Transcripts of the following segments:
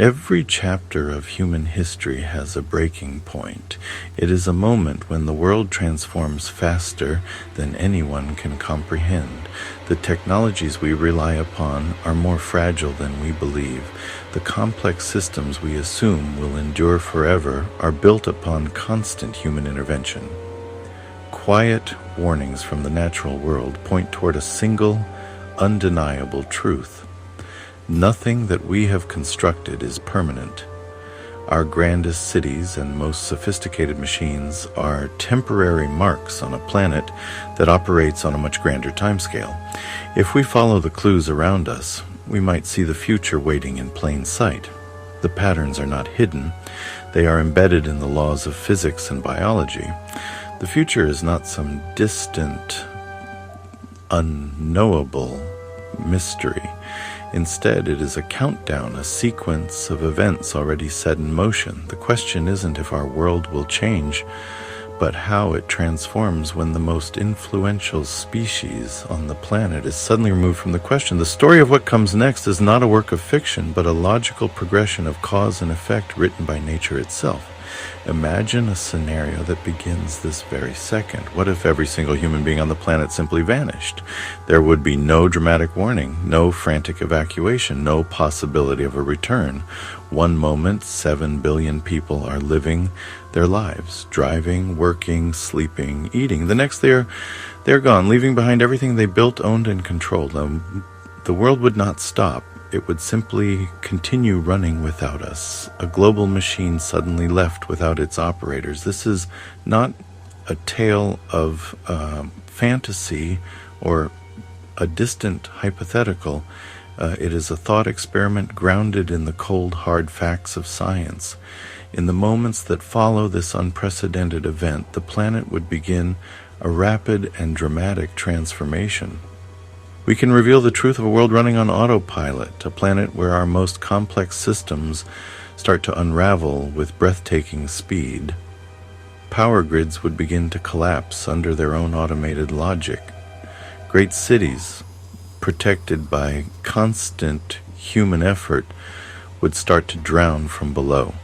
Every chapter of human history has a breaking point. It is a moment when the world transforms faster than anyone can comprehend. The technologies we rely upon are more fragile than we believe. The complex systems we assume will endure forever are built upon constant human intervention. Quiet warnings from the natural world point toward a single, undeniable truth. Nothing that we have constructed is permanent. Our grandest cities and most sophisticated machines are temporary marks on a planet that operates on a much grander timescale. If we follow the clues around us, we might see the future waiting in plain sight. The patterns are not hidden. They are embedded in the laws of physics and biology. The future is not some distant, unknowable mystery. Instead, it is a countdown, a sequence of events already set in motion. The question isn't if our world will change, but how it transforms when the most influential species on the planet is suddenly removed from the question. The story of what comes next is not a work of fiction, but a logical progression of cause and effect written by nature itself. Imagine a scenario that begins this very second. What if every single human being on the planet simply vanished? There would be no dramatic warning, no frantic evacuation, no possibility of a return. One moment, 7 billion people are living their lives, driving, working, sleeping, eating. The next they're gone, leaving behind everything they built, owned, and controlled. The world would not stop. It would simply continue running without us. A global machine suddenly left without its operators. This is not a tale of fantasy or a distant hypothetical. It is a thought experiment grounded in the cold, hard facts of science. In the moments that follow this unprecedented event, the planet would begin a rapid and dramatic transformation. We can reveal the truth of a world running on autopilot, a planet where our most complex systems start to unravel with breathtaking speed. Power grids would begin to collapse under their own automated logic. Great cities, protected by constant human effort, would start to drown from below.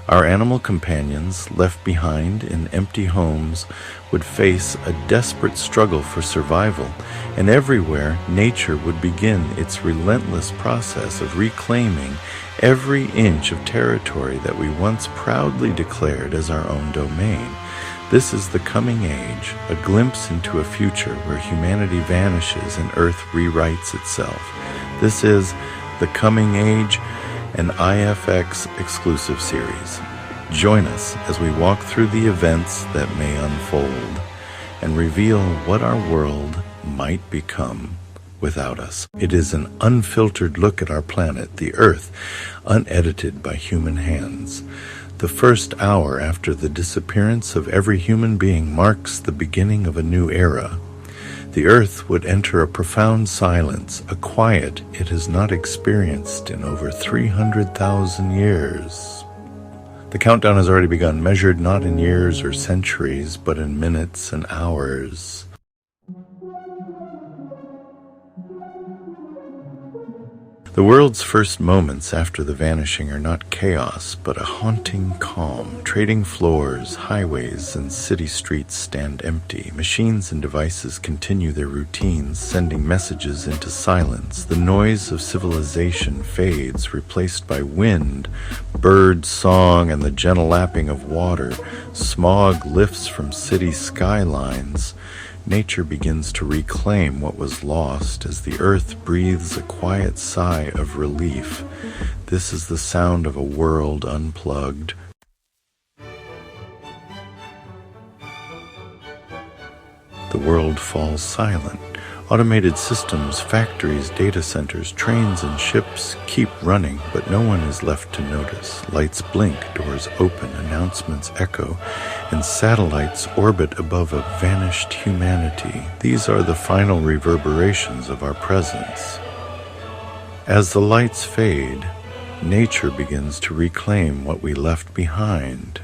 Our animal companions, left behind in empty homes, would face a desperate struggle for survival, and everywhere nature would begin its relentless process of reclaiming every inch of territory that we once proudly declared as our own domain. This is the coming age, a glimpse into a future where humanity vanishes and Earth rewrites itself. This is The Coming Age, an IFX exclusive series. Join us as we walk through the events that may unfold and reveal what our world might become without us. It is an unfiltered look at our planet, the Earth, unedited by human hands. The first hour after the disappearance of every human being marks the beginning of a new era. The Earth would enter a profound silence, a quiet it has not experienced in over 300,000 years. The countdown has already begun, measured not in years or centuries, but in minutes and hours. The world's first moments after the vanishing are not chaos, but a haunting calm. Trading floors, highways, and city streets stand empty. Machines and devices continue their routines, sending messages into silence. The noise of civilization fades, replaced by wind, bird song, and the gentle lapping of water. Smog lifts from city skylines. Nature begins to reclaim what was lost as the earth breathes a quiet sigh of relief. This is the sound of a world unplugged. The world falls silent. Automated systems, factories, data centers, trains, and ships keep running, but no one is left to notice. Lights blink, doors open, announcements echo, and satellites orbit above a vanished humanity. These are the final reverberations of our presence. As the lights fade, nature begins to reclaim what we left behind.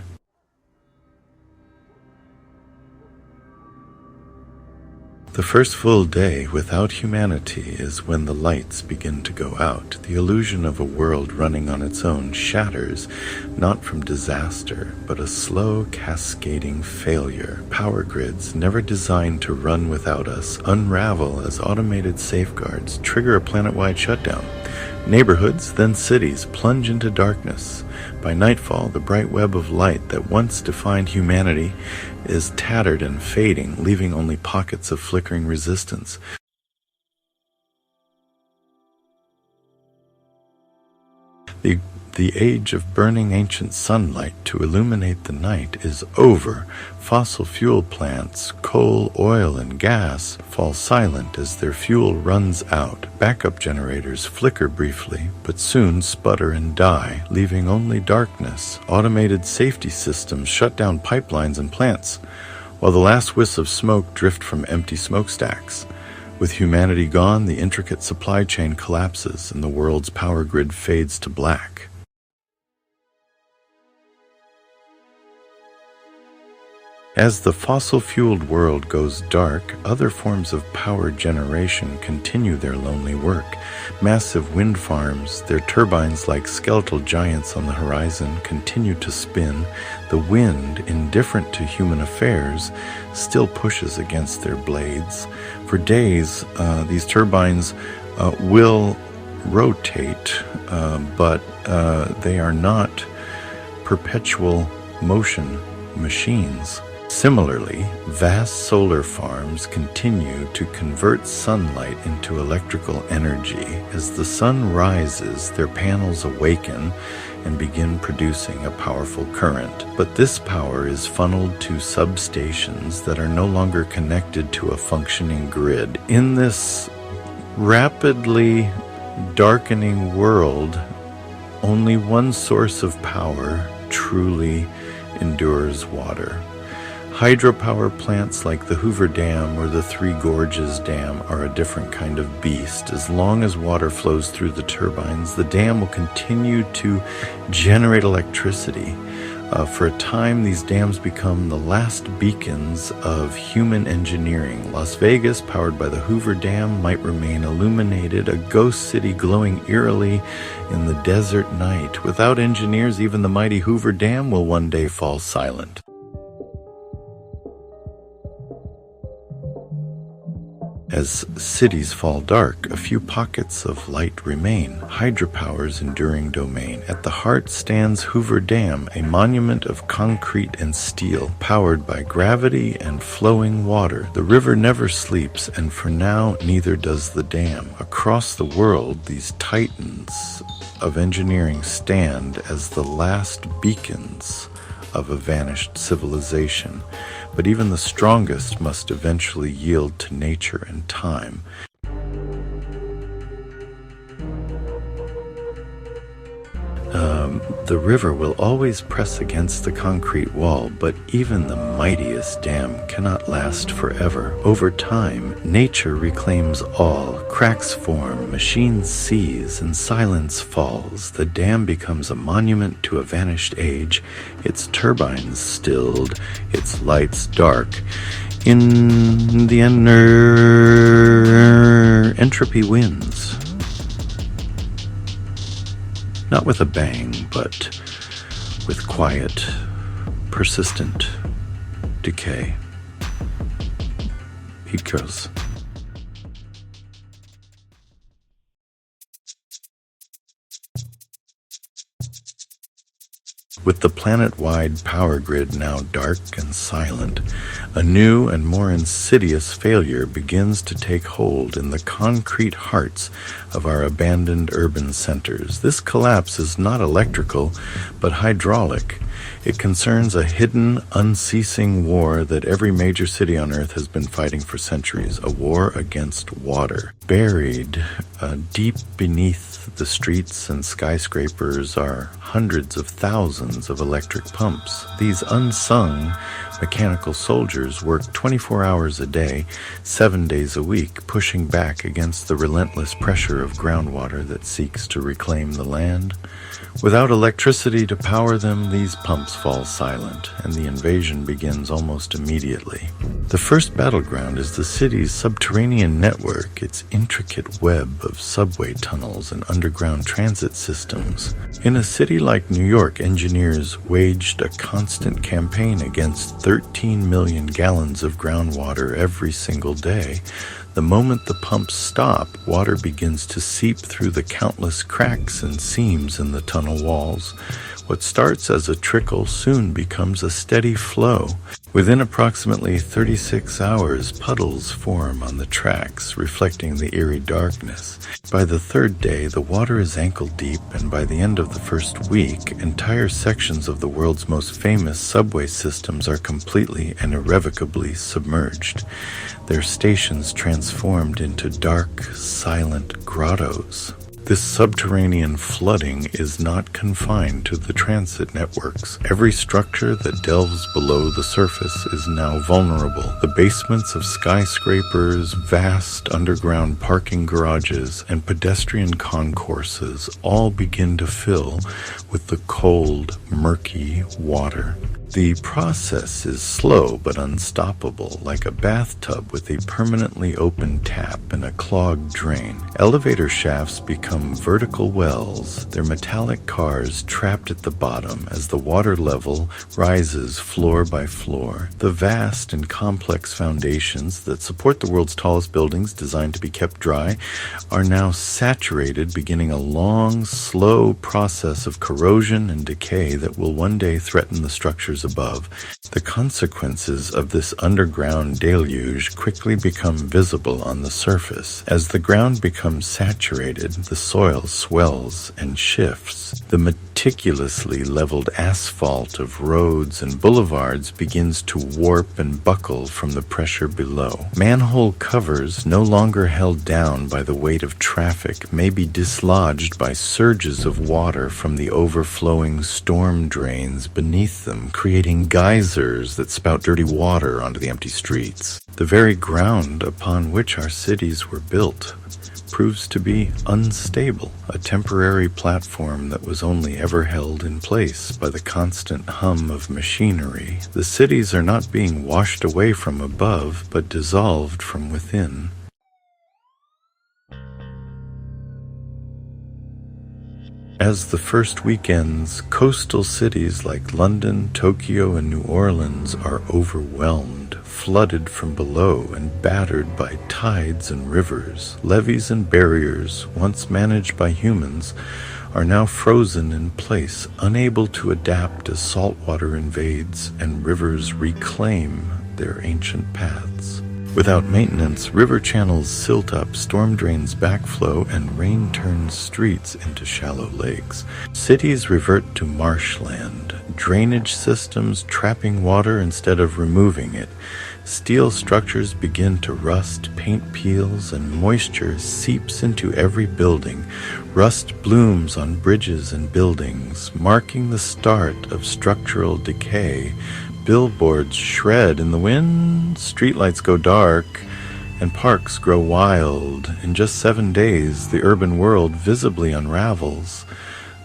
The first full day without humanity is when the lights begin to go out. The illusion of a world running on its own shatters, not from disaster, but a slow cascading failure. Power grids, never designed to run without us, unravel as automated safeguards trigger a planet-wide shutdown. Neighborhoods, then cities, plunge into darkness. By nightfall, the bright web of light that once defined humanity is tattered and fading, leaving only pockets of flickering resistance. The age of burning ancient sunlight to illuminate the night is over. Fossil fuel plants, coal, oil, and gas fall silent as their fuel runs out. Backup generators flicker briefly, but soon sputter and die, leaving only darkness. Automated safety systems shut down pipelines and plants, while the last wisps of smoke drift from empty smokestacks. With humanity gone, the intricate supply chain collapses and the world's power grid fades to black. As the fossil-fueled world goes dark, other forms of power generation continue their lonely work. Massive wind farms, their turbines like skeletal giants on the horizon, continue to spin. The wind, indifferent to human affairs, still pushes against their blades. For days, these turbines will rotate, but they are not perpetual motion machines. Similarly, vast solar farms continue to convert sunlight into electrical energy. As the sun rises, their panels awaken and begin producing a powerful current. But this power is funneled to substations that are no longer connected to a functioning grid. In this rapidly darkening world, only one source of power truly endures water. Hydropower plants like the Hoover Dam or the Three Gorges Dam are a different kind of beast. As long as water flows through the turbines, the dam will continue to generate electricity. For a time, these dams become the last beacons of human engineering. Las Vegas, powered by the Hoover Dam, might remain illuminated, a ghost city glowing eerily in the desert night. Without engineers, even the mighty Hoover Dam will one day fall silent. As cities fall dark, a few pockets of light remain. Hydropower's enduring domain. At the heart stands Hoover Dam, a monument of concrete and steel, powered by gravity and flowing water. The river never sleeps, and for now, neither does the dam. Across the world, these titans of engineering stand as the last beacons of a vanished civilization. But even the strongest must eventually yield to nature and time. The river will always press against the concrete wall, but even the mightiest dam cannot last forever. Over time, nature reclaims all. Cracks form, machines seize, and silence falls. The dam becomes a monument to a vanished age, its turbines stilled, its lights dark. In the end, entropy wins. Not with a bang, but with quiet, persistent decay. Pete Gross. With the planet-wide power grid now dark and silent, a new and more insidious failure begins to take hold in the concrete hearts of our abandoned urban centers. This collapse is not electrical, but hydraulic. It concerns a hidden, unceasing war that every major city on Earth has been fighting for centuries, a war against water. Buried deep beneath the streets and skyscrapers are hundreds of thousands of electric pumps. These unsung Mechanical soldiers work 24 hours a day, 7 days a week, pushing back against the relentless pressure of groundwater that seeks to reclaim the land. Without electricity to power them, these pumps fall silent, and the invasion begins almost immediately. The first battleground is the city's subterranean network, its intricate web of subway tunnels and underground transit systems. In a city like New York, engineers waged a constant campaign against 13 million gallons of groundwater every single day. The moment the pumps stop, water begins to seep through the countless cracks and seams in the tunnel walls. What starts as a trickle soon becomes a steady flow. Within approximately 36 hours, puddles form on the tracks, reflecting the eerie darkness. By the third day, the water is ankle deep, and by the end of the first week, entire sections of the world's most famous subway systems are completely and irrevocably submerged, their stations transformed into dark, silent grottos. This subterranean flooding is not confined to the transit networks. Every structure that delves below the surface is now vulnerable. The basements of skyscrapers, vast underground parking garages, and pedestrian concourses all begin to fill with the cold, murky water. The process is slow but unstoppable, like a bathtub with a permanently open tap and a clogged drain. Elevator shafts become vertical wells, their metallic cars trapped at the bottom as the water level rises floor by floor. The vast and complex foundations that support the world's tallest buildings, designed to be kept dry, are now saturated, beginning a long, slow process of corrosion and decay that will one day threaten the structures above. The consequences of this underground deluge quickly become visible on the surface. As the ground becomes saturated, the soil swells and shifts. The meticulously leveled asphalt of roads and boulevards begins to warp and buckle from the pressure below. Manhole covers, no longer held down by the weight of traffic, may be dislodged by surges of water from the overflowing storm drains beneath them, creating geysers that spout dirty water onto the empty streets. The very ground upon which our cities were built proves to be unstable, a temporary platform that was only ever held in place by the constant hum of machinery. The cities are not being washed away from above, but dissolved from within. As the first week ends, coastal cities like London, Tokyo, and New Orleans are overwhelmed, flooded from below and battered by tides and rivers. Levees and barriers, once managed by humans, are now frozen in place, unable to adapt as saltwater invades and rivers reclaim their ancient paths. Without maintenance, river channels silt up, storm drains backflow, and rain turns streets into shallow lakes. Cities revert to marshland, drainage systems trapping water instead of removing it. Steel structures begin to rust, paint peels, and moisture seeps into every building. Rust blooms on bridges and buildings, marking the start of structural decay. Billboards shred in the wind, streetlights go dark, and parks grow wild. In just 7 days, the urban world visibly unravels.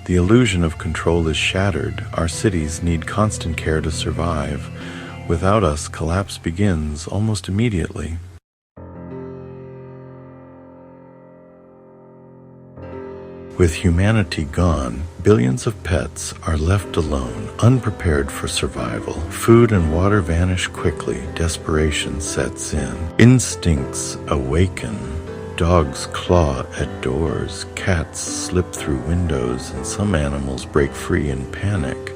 The illusion of control is shattered. Our cities need constant care to survive. Without us, collapse begins almost immediately. With humanity gone, billions of pets are left alone, unprepared for survival. Food and water vanish quickly. Desperation sets in. Instincts awaken. Dogs claw at doors. Cats slip through windows, and some animals break free in panic.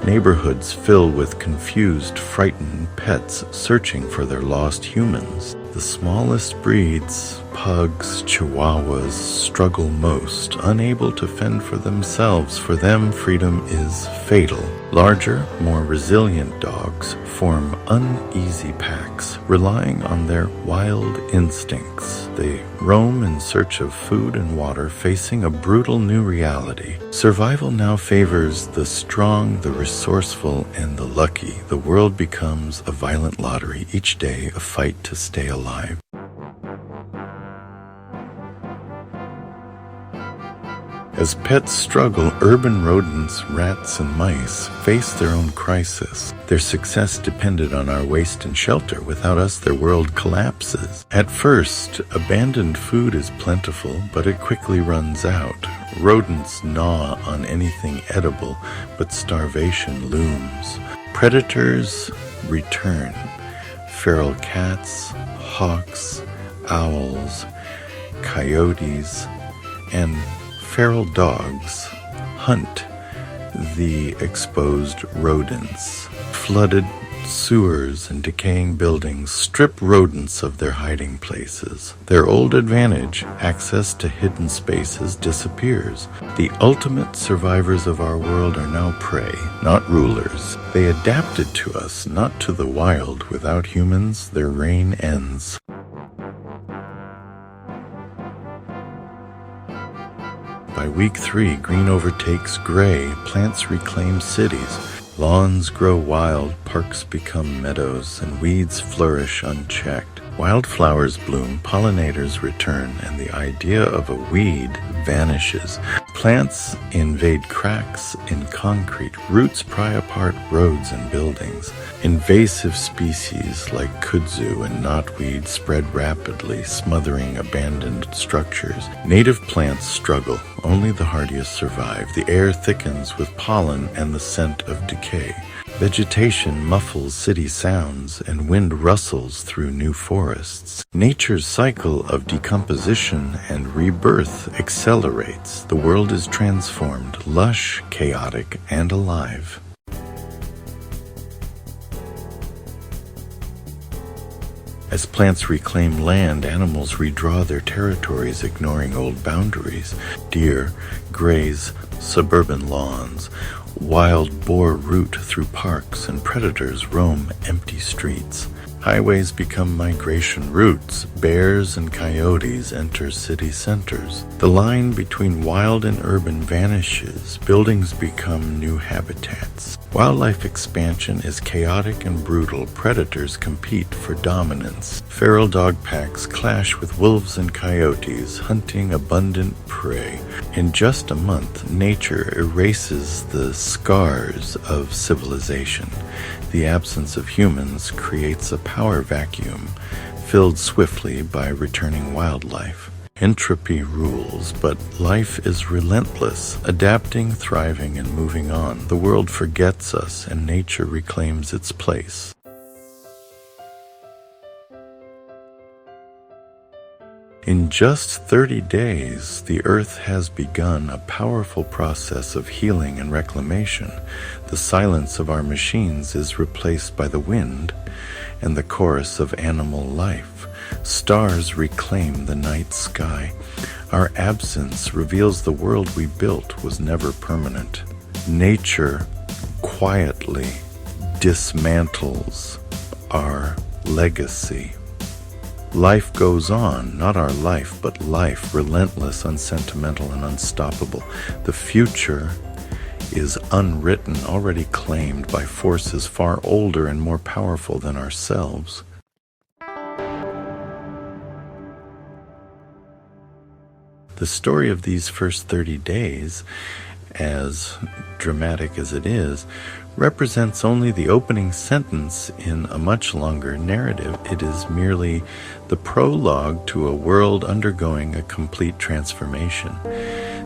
Neighborhoods fill with confused, frightened pets searching for their lost humans. The smallest breeds, pugs, chihuahuas struggle most, unable to fend for themselves. For them, freedom is fatal. Larger, more resilient dogs form uneasy packs, relying on their wild instincts. They roam in search of food and water, facing a brutal new reality. Survival now favors the strong, the resourceful, and the lucky. The world becomes a violent lottery, each day a fight to stay alive. As pets struggle, urban rodents, rats, and mice face their own crisis. Their success depended on our waste and shelter. Without us, their world collapses. At first, abandoned food is plentiful, but it quickly runs out. Rodents gnaw on anything edible, but starvation looms. Predators return. Feral cats, hawks, owls, coyotes, and feral dogs hunt the exposed rodents. Flooded sewers and decaying buildings strip rodents of their hiding places. Their old advantage, access to hidden spaces, disappears. The ultimate survivors of our world are now prey, not rulers. They adapted to us, not to the wild. Without humans, their reign ends. By week 3, green overtakes gray, plants reclaim cities, lawns grow wild, parks become meadows, and weeds flourish unchecked. Wildflowers bloom, pollinators return, and the idea of a weed vanishes. Plants invade cracks in concrete, roots pry apart roads and buildings. Invasive species like kudzu and knotweed spread rapidly, smothering abandoned structures. Native plants struggle, only the hardiest survive. The air thickens with pollen and the scent of decay. Vegetation muffles city sounds, and wind rustles through new forests. Nature's cycle of decomposition and rebirth accelerates. The world is transformed, lush, chaotic, and alive. As plants reclaim land, animals redraw their territories, ignoring old boundaries. Deer graze suburban lawns. Wild boar root through parks, and predators roam empty streets. Highways become migration routes. Bears and coyotes enter city centers. The line between wild and urban vanishes. Buildings become new habitats. Wildlife expansion is chaotic and brutal. Predators compete for dominance. Feral dog packs clash with wolves and coyotes, hunting abundant prey. In just a month, nature erases the scars of civilization. The absence of humans creates a power vacuum, filled swiftly by returning wildlife. Entropy rules, but life is relentless, adapting, thriving, and moving on. The world forgets us, and nature reclaims its place. In just 30 days, the Earth has begun a powerful process of healing and reclamation. The silence of our machines is replaced by the wind and the chorus of animal life. Stars reclaim the night sky. Our absence reveals the world we built was never permanent. Nature quietly dismantles our legacy. Life goes on, not our life, but life, relentless, unsentimental, and unstoppable. The future is unwritten, already claimed by forces far older and more powerful than ourselves. The story of these first 30 days, as dramatic as it is, represents only the opening sentence in a much longer narrative. It is merely the prologue to a world undergoing a complete transformation.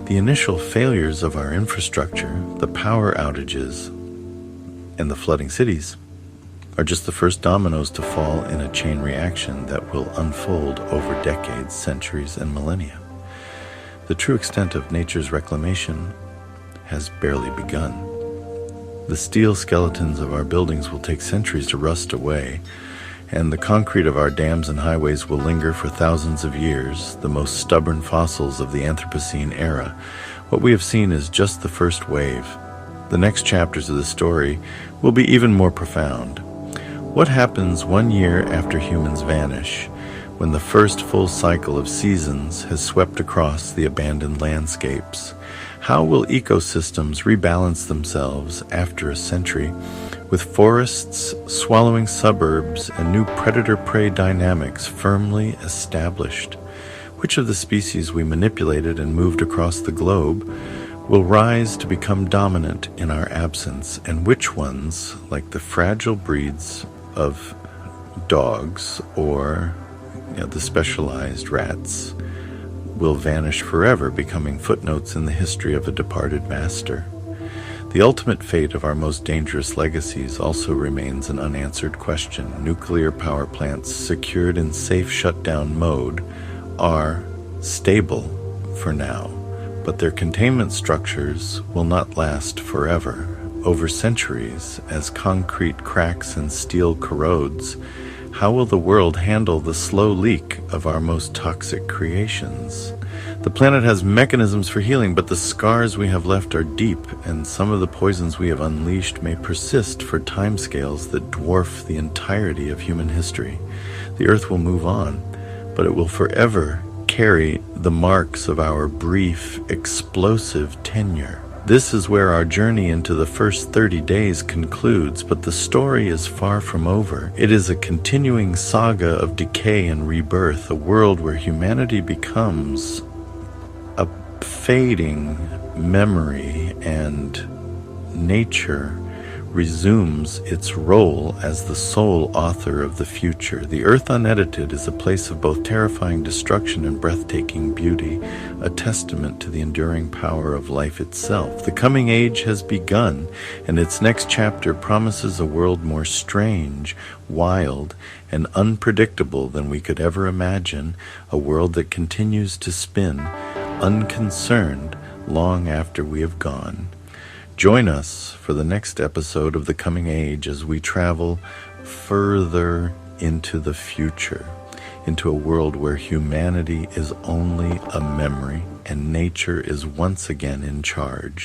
The initial failures of our infrastructure, the power outages, and the flooding cities are just the first dominoes to fall in a chain reaction that will unfold over decades, centuries, and millennia. The true extent of nature's reclamation has barely begun. The steel skeletons of our buildings will take centuries to rust away, and the concrete of our dams and highways will linger for thousands of years, the most stubborn fossils of the Anthropocene era. What we have seen is just the first wave. The next chapters of the story will be even more profound. What happens 1 year after humans vanish, when the first full cycle of seasons has swept across the abandoned landscapes? How will ecosystems rebalance themselves after a century, with forests swallowing suburbs and new predator-prey dynamics firmly established? Which of the species we manipulated and moved across the globe will rise to become dominant in our absence, and which ones, like the fragile breeds of dogs or the specialized rats, will vanish forever, becoming footnotes in the history of a departed master? The ultimate fate of our most dangerous legacies also remains an unanswered question. Nuclear power plants secured in safe shutdown mode are stable for now, but their containment structures will not last forever. Over centuries, as concrete cracks and steel corrodes, how will the world handle the slow leak of our most toxic creations? The planet has mechanisms for healing, but the scars we have left are deep, and some of the poisons we have unleashed may persist for timescales that dwarf the entirety of human history. The Earth will move on, but it will forever carry the marks of our brief, explosive tenure. This is where our journey into the first 30 days concludes, but the story is far from over. It is a continuing saga of decay and rebirth, a world where humanity becomes a fading memory and nature resumes its role as the sole author of the future. The Earth Unedited is a place of both terrifying destruction and breathtaking beauty, a testament to the enduring power of life itself. The coming age has begun, and its next chapter promises a world more strange, wild, and unpredictable than we could ever imagine, a world that continues to spin, unconcerned, long after we have gone. Join us for the next episode of The Coming Age as we travel further into the future, into a world where humanity is only a memory and nature is once again in charge.